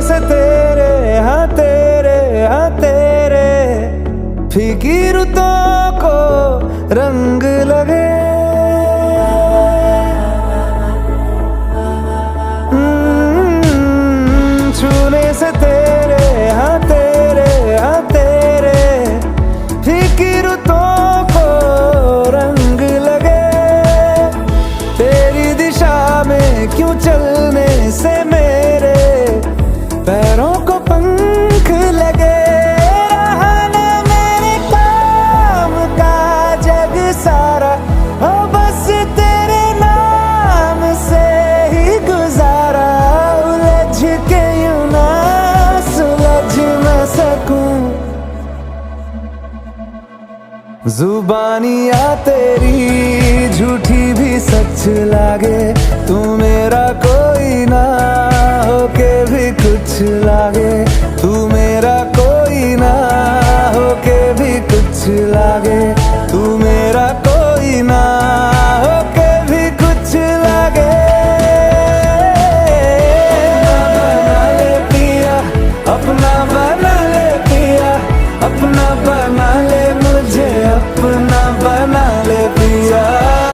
से तेरे हाँ तेरे फीकी रुतों को रंग लगे। छूने से तेरे हाँ तेरे फीकी रुतों को रंग लगे। तेरी दिशा में क्यों चलने से मेरे पैरों को पंख लगे। रहना मेरे काम का जग सारा हो बस तेरे नाम से ही गुजारा। उलझ के यूं ना सुलझ न सकूं। जुबानियाँ तेरी झूठी भी सच लागे। तू मेरा कोई ना होके भी कुछ लागे।